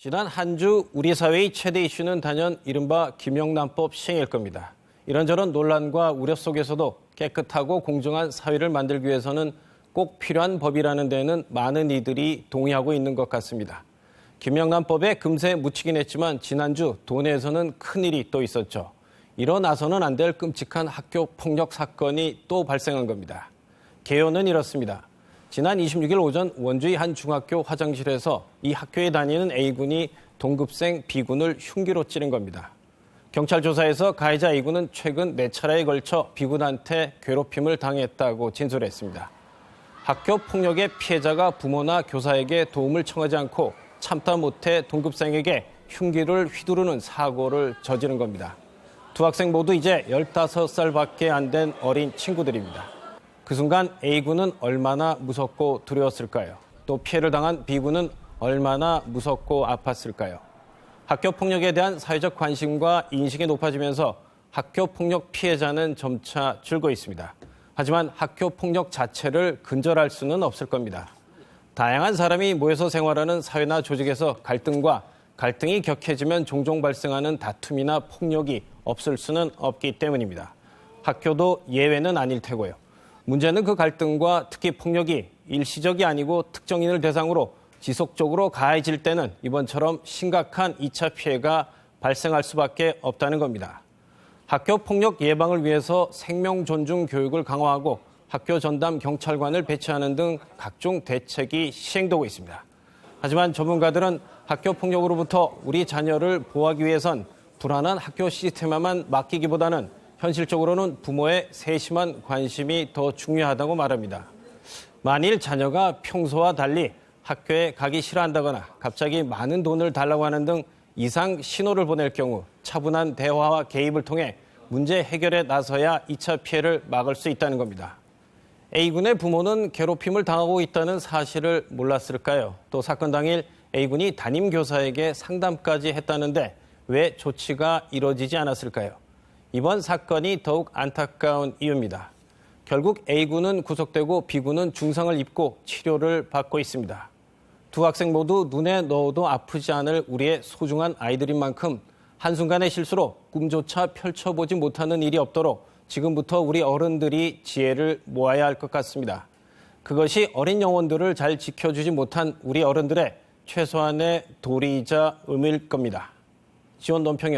지난 한 주 우리 사회의 최대 이슈는 단연 이른바 김영란법 시행일 겁니다. 이런저런 논란과 우려 속에서도 깨끗하고 공정한 사회를 만들기 위해서는 꼭 필요한 법이라는 데에는 많은 이들이 동의하고 있는 것 같습니다. 김영란법에 금세 묻히긴 했지만 지난주 도내에서는 큰일이 또 있었죠. 일어나서는 안 될 끔찍한 학교 폭력 사건이 또 발생한 겁니다. 개요는 이렇습니다. 지난 26일 오전 원주의 한 중학교 화장실에서 이 학교에 다니는 A군이 동급생 B군을 흉기로 찌른 겁니다. 경찰 조사에서 가해자 A군은 최근 4차례에 걸쳐 B군한테 괴롭힘을 당했다고 진술했습니다. 학교 폭력의 피해자가 부모나 교사에게 도움을 청하지 않고 참다 못해 동급생에게 흉기를 휘두르는 사고를 저지른 겁니다. 두 학생 모두 이제 15살밖에 안 된 어린 친구들입니다. 그 순간 A군은 얼마나 무섭고 두려웠을까요? 또 피해를 당한 B군은 얼마나 무섭고 아팠을까요? 학교 폭력에 대한 사회적 관심과 인식이 높아지면서 학교 폭력 피해자는 점차 줄고 있습니다. 하지만 학교 폭력 자체를 근절할 수는 없을 겁니다. 다양한 사람이 모여서 생활하는 사회나 조직에서 갈등이 격해지면 종종 발생하는 다툼이나 폭력이 없을 수는 없기 때문입니다. 학교도 예외는 아닐 테고요. 문제는 그 갈등과 특히 폭력이 일시적이 아니고 특정인을 대상으로 지속적으로 가해질 때는 이번처럼 심각한 2차 피해가 발생할 수밖에 없다는 겁니다. 학교 폭력 예방을 위해서 생명 존중 교육을 강화하고 학교 전담 경찰관을 배치하는 등 각종 대책이 시행되고 있습니다. 하지만 전문가들은 학교 폭력으로부터 우리 자녀를 보호하기 위해선 불안한 학교 시스템에만 맡기기보다는 현실적으로는 부모의 세심한 관심이 더 중요하다고 말합니다. 만일 자녀가 평소와 달리 학교에 가기 싫어한다거나 갑자기 많은 돈을 달라고 하는 등 이상 신호를 보낼 경우 차분한 대화와 개입을 통해 문제 해결에 나서야 2차 피해를 막을 수 있다는 겁니다. A군의 부모는 괴롭힘을 당하고 있다는 사실을 몰랐을까요? 또 사건 당일 A군이 담임교사에게 상담까지 했다는데 왜 조치가 이뤄지지 않았을까요? 이번 사건이 더욱 안타까운 이유입니다. 결국 A군은 구속되고 B군은 중상을 입고 치료를 받고 있습니다. 두 학생 모두 눈에 넣어도 아프지 않을 우리의 소중한 아이들인 만큼 한순간의 실수로 꿈조차 펼쳐보지 못하는 일이 없도록 지금부터 우리 어른들이 지혜를 모아야 할 것 같습니다. 그것이 어린 영혼들을 잘 지켜주지 못한 우리 어른들의 최소한의 도리이자 의무일 겁니다. 지원 논평